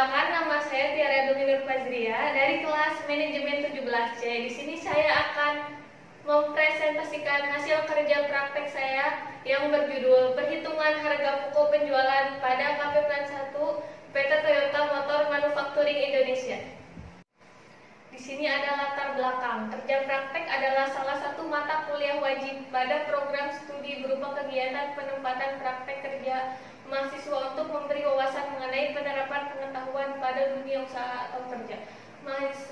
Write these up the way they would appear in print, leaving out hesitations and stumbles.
Perkenalkan, nama saya Tiara Dumi Nur Fazria dari kelas Manajemen 17C. Di sini saya akan mempresentasikan hasil kerja praktek saya yang berjudul Perhitungan Harga Pokok Penjualan pada KP Plan 1 PT Toyota Motor Manufacturing Indonesia. Di sini ada latar belakang. Kerja praktek adalah salah satu mata kuliah wajib pada program studi berupa kegiatan penempatan praktek kerja mahasiswa untuk memberi wawasan mengenai penerapan pengetahuan pada dunia usaha atau kerja.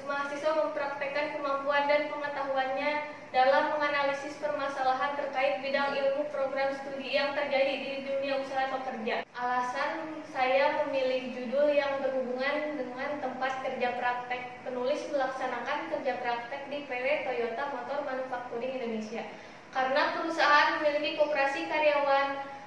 Mahasiswa mempraktekkan kemampuan dan pengetahuannya dalam menganalisis permasalahan terkait bidang ilmu program studi yang terjadi di dunia usaha atau kerja. Alasan saya memilih judul yang berhubungan dengan tempat kerja praktek. Penulis melaksanakan kerja praktek di PT Toyota Motor Manufacturing Indonesia karena perusahaan memiliki koperasi karyawan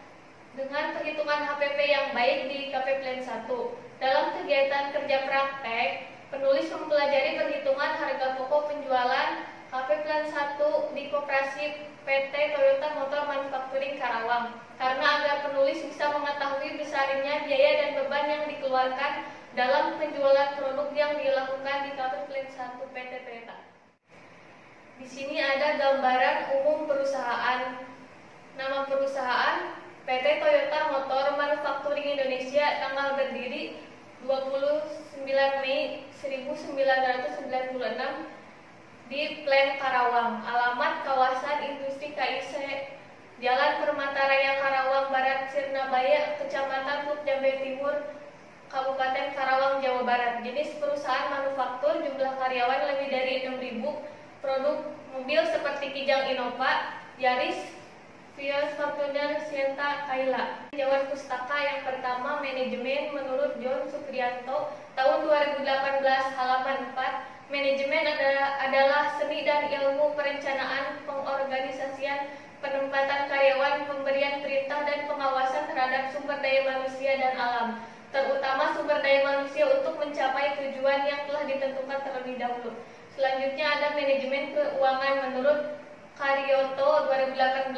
dengan perhitungan HPP yang baik di KP Plan 1. Dalam kegiatan kerja praktek, penulis mempelajari perhitungan harga pokok penjualan KP Plan 1 di koperasi PT Toyota Motor Manufacturing Karawang karena agar penulis bisa mengetahui besarnya biaya dan beban yang dikeluarkan dalam penjualan produk yang dilakukan di KP Plan 1 PT Toyota. Di sini ada gambaran umum perusahaan. Nama perusahaan PT Toyota Motor Manufacturing Indonesia, tanggal berdiri 29 Mei 1996 di Plen Karawang. Alamat kawasan industri KIC, Jalan Permata Raya Karawang Barat, Sirnabaya, Kecamatan Put Jambe Timur, Kabupaten Karawang, Jawa Barat. Jenis perusahaan manufaktur, jumlah karyawan lebih dari 6.000, produk mobil seperti Kijang Innova, Yaris, Vios, Fortuner, Sienta, Kaila. Jawaban pustaka yang pertama, manajemen menurut John Supriyanto, tahun 2018, halaman 4. Manajemen adalah seni dan ilmu perencanaan, pengorganisasian, penempatan karyawan, pemberian perintah dan pengawasan terhadap sumber daya manusia dan alam, terutama sumber daya manusia untuk mencapai tujuan yang telah ditentukan terlebih dahulu. Selanjutnya ada manajemen keuangan menurut Karyoto 2018,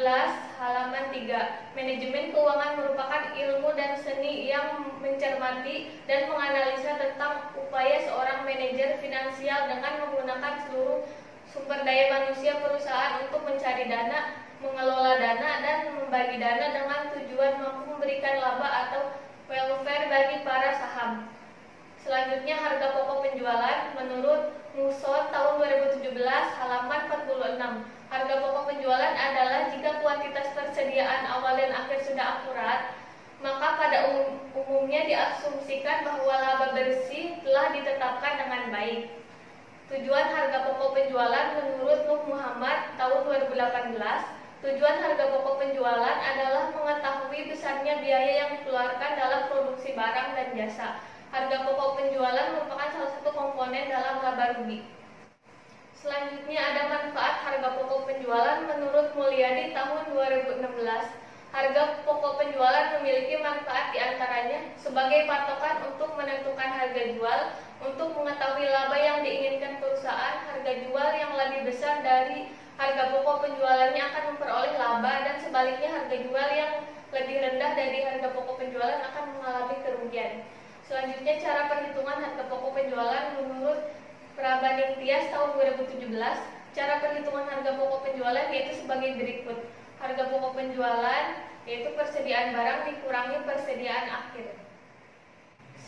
halaman 3. Manajemen keuangan merupakan ilmu dan seni yang mencermati dan menganalisa tentang upaya seorang manajer finansial dengan menggunakan seluruh sumber daya manusia perusahaan untuk mencari dana, mengelola dana, dan membagi dana dengan tujuan mampu memberikan laba atau welfare bagi para saham. Selanjutnya harga pokok penjualan menurut Muson tahun 2017, halaman 46. Harga pokok penjualan adalah jika kuantitas persediaan awal dan akhir sudah akurat, maka pada umumnya diasumsikan bahwa laba bersih telah ditetapkan dengan baik. Tujuan harga pokok penjualan menurut Nuh Muhammad tahun 2018, tujuan harga pokok penjualan adalah mengetahui besarnya biaya yang dikeluarkan dalam produksi barang dan jasa. Harga pokok penjualan merupakan salah satu komponen dalam laba rugi. Selanjutnya ada manfaat harga pokok penjualan menurut Mulyadi tahun 2016. Harga pokok penjualan memiliki manfaat diantaranya sebagai patokan untuk menentukan harga jual, untuk mengetahui laba yang diinginkan perusahaan. Harga jual yang lebih besar dari harga pokok penjualannya akan memperoleh laba, dan sebaliknya harga jual yang lebih rendah dari harga pokok penjualan akan mengalami kerugian. Selanjutnya cara perhitungan harga pokok penjualan menurut Prabanding Tias tahun 2017. Cara perhitungan harga pokok penjualan yaitu sebagai berikut. Harga pokok penjualan yaitu persediaan barang dikurangi persediaan akhir.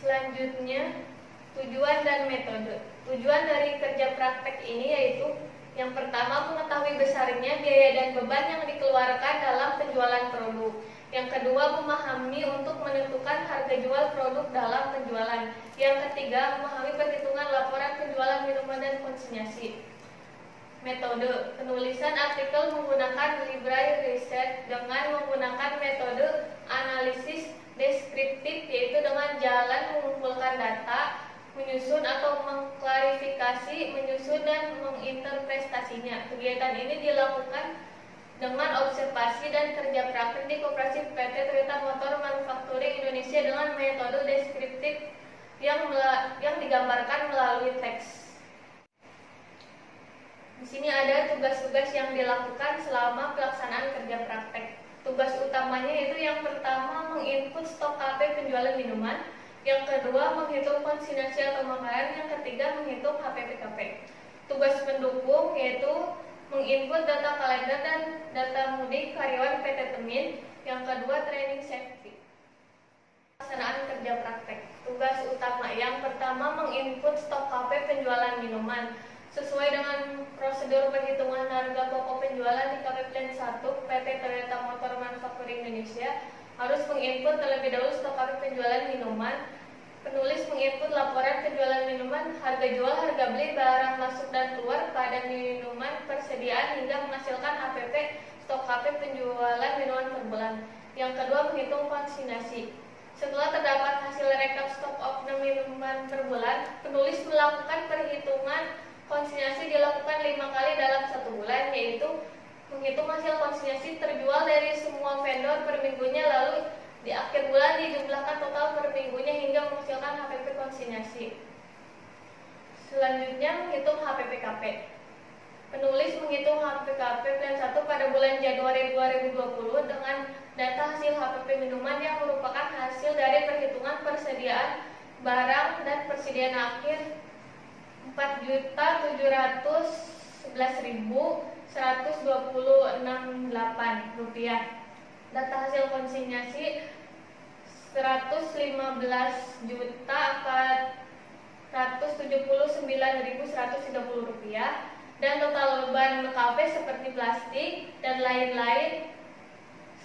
Selanjutnya tujuan dan metode. Tujuan dari kerja praktek ini yaitu yang pertama, mengetahui besarnya biaya dan beban yang dikeluarkan dalam penjualan produk. Yang kedua, memahami untuk menentukan harga jual produk dalam penjualan. Yang ketiga, memahami perhitungan laporan penjualan minuman dan konsinyasi. Metode penulisan artikel menggunakan library research dengan menggunakan metode analisis deskriptif, yaitu dengan jalan mengumpulkan data, menyusun atau mengklarifikasi, menyusun dan menginterpretasinya. Kegiatan ini dilakukan dengan observasi dan kerja praktik di koperasi PT Toyota Motor Manufacturing Indonesia dengan metode deskriptif yang digambarkan melalui teks. Di sini ada tugas-tugas yang dilakukan selama pelaksanaan kerja praktek. Tugas utamanya itu yang pertama, menginput stok KP penjualan minuman. Yang kedua, menghitung konsinyasi atau makanan. Yang ketiga, menghitung HPPKP. Tugas pendukung yaitu menginput data kalender dan data mudik karyawan PT Temin. Yang kedua, training safety. Pelaksanaan kerja praktek. Tugas utama yang pertama, menginput stok KP penjualan minuman. Sesuai dengan prosedur perhitungan harga pokok penjualan di KP Plan 1 PT Toyota Motor Manufacturing Indonesia, harus menginput terlebih dahulu stok KP penjualan minuman. Penulis menginput laporan penjualan minuman, harga jual, harga beli, barang masuk dan keluar pada minuman, persediaan hingga menghasilkan HPP stok KP penjualan minuman per bulan. Yang kedua, menghitung konsinyasi. Setelah terdapat hasil rekap stok oknum minuman per bulan, penulis melakukan perhitungan konsinyasi dilakukan 5 kali dalam 1 bulan, yaitu menghitung hasil konsinyasi terjual dari semua vendor per minggunya, lalu di akhir bulan dijumlahkan total per minggunya hingga menghasilkan HPP konsinyasi. Selanjutnya, menghitung HPPKP. Penulis menghitung HPPKP Plan 1 pada bulan Januari 2020 dengan data hasil HPP minuman yang merupakan hasil dari perhitungan persediaan barang dan persediaan akhir 4.711.126,8 rupiah. Data hasil konsinyasi 115.479.130 rupiah, dan total beban KP seperti plastik dan lain-lain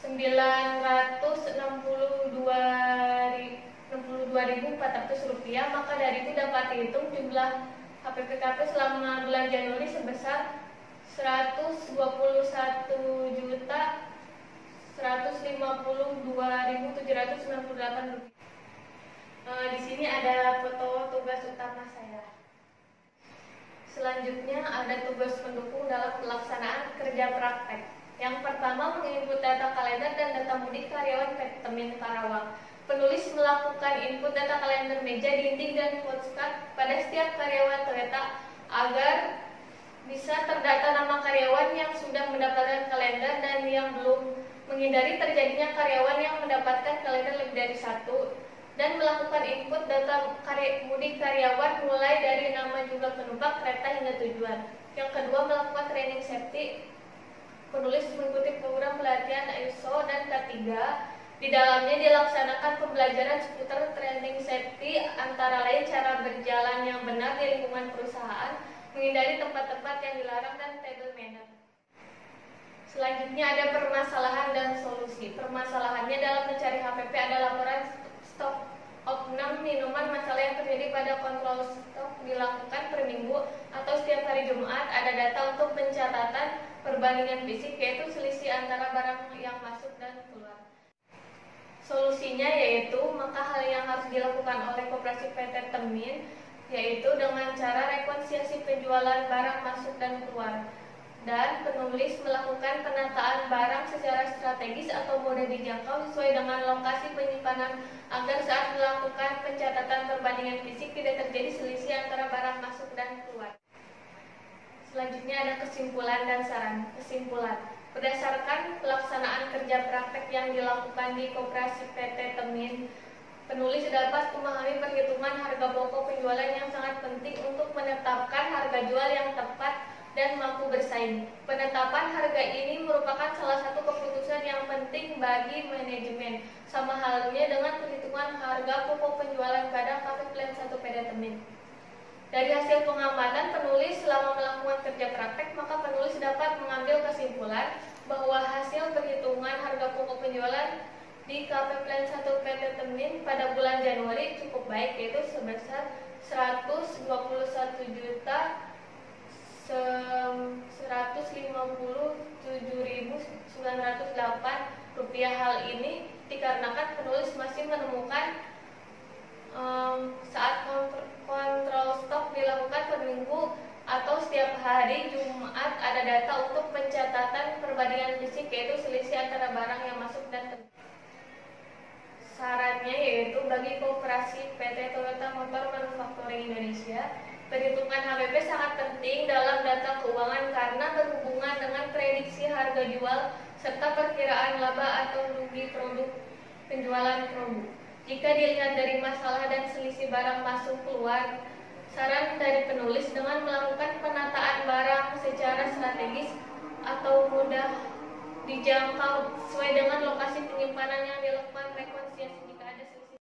962.400 rupiah. Maka dari itu dapat dihitung jumlah HPPKP selama bulan Januari sebesar 121.152.798 rupiah. Di sini ada foto tugas utama saya. Selanjutnya ada tugas pendukung dalam pelaksanaan kerja praktek. Yang pertama, menginput data kalender dan data mudik karyawan PT Temin Karawang. Penulis melakukan input data kalender meja, dinding, dan postcard pada setiap karyawan Toyota agar bisa terdata nama karyawan yang sudah mendapatkan kalender dan yang belum, menghindari terjadinya karyawan yang mendapatkan kalender lebih dari satu, dan melakukan input data mudik karyawan mulai dari nama, jumlah penumpang, kereta hingga tujuan. Yang kedua, melakukan training safety. Penulis mengikuti program pelatihan ISO dan K3. Di dalamnya dilaksanakan pembelajaran seputar training safety, antara lain cara berjalan yang benar di lingkungan perusahaan, menghindari tempat-tempat yang dilarang, dan table manner. Selanjutnya ada permasalahan dan solusi. Permasalahannya dalam mencari HPP ada laporan stok oknum minuman. Masalah yang terjadi pada kontrol stok dilakukan per minggu atau setiap hari Jumat. Ada data untuk pencatatan perbandingan fisik, yaitu selisih antara barang yang masuk dan keluar. Solusinya yaitu, maka hal yang harus dilakukan oleh Koperasi PT Temin yaitu dengan cara rekonsiliasi penjualan barang masuk dan keluar, dan penulis melakukan penataan barang secara strategis atau mudah dijangkau sesuai dengan lokasi penyimpanan agar saat melakukan pencatatan perbandingan fisik tidak terjadi selisih antara barang masuk dan keluar. Selanjutnya ada kesimpulan dan saran. Kesimpulan: berdasarkan pelaksanaan kerja praktek yang dilakukan di Koperasi PT Temin, penulis dapat memahami perhitungan harga pokok penjualan yang sangat penting untuk menetapkan harga jual yang tepat dan mampu bersaing. Penetapan harga ini merupakan salah satu keputusan yang penting bagi manajemen, sama halnya dengan perhitungan harga pokok penjualan pada KP Plan 1 PT Temin. Dari hasil pengamatan penulis selama melakukan kerja praktek, maka penulis dapat mengambil kesimpulan bahwa hasil perhitungan harga pokok penjualan di KP Plan 1 PT Temin pada bulan Januari cukup baik, yaitu sebesar 157.908 rupiah. Hal ini dikarenakan penulis masih menemukan saat kontrol stok dilakukan per minggu atau setiap hari Jumat ada data untuk pencatatan perbandingan fisik, yaitu selisih antara barang yang masuk dan keluar. Sarannya yaitu, bagi Koperasi PT Toyota Motor Manufacturing Indonesia, perhitungan HPP sangat penting dalam data keuangan karena berhubungan dengan prediksi harga jual serta perkiraan laba atau rugi produk penjualan produk. Jika dilihat dari masalah dan selisih barang masuk keluar, saran dari penulis dengan melakukan penataan barang secara strategis atau mudah dijangkau sesuai dengan lokasi penyimpanan yang dilakukan rekonsiliasi jika ada selisih.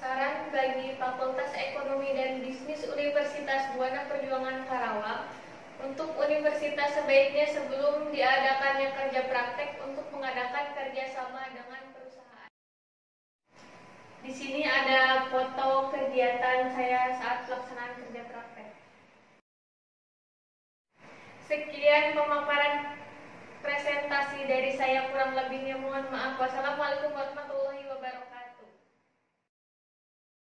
Saran bagi Fakultas Ekonomi dan Bisnis Universitas Buana Perjuangan Karawang, untuk universitas sebaiknya sebelum diadakannya kerja praktek untuk mengadakan kerjasama dengan perusahaan. Di sini ada foto kegiatan saya saat pelaksanaan kerja praktek. Sekian pemaparan presentasi dari saya, kurang lebihnya mohon maaf. Wassalamualaikum warahmatullahi wabarakatuh.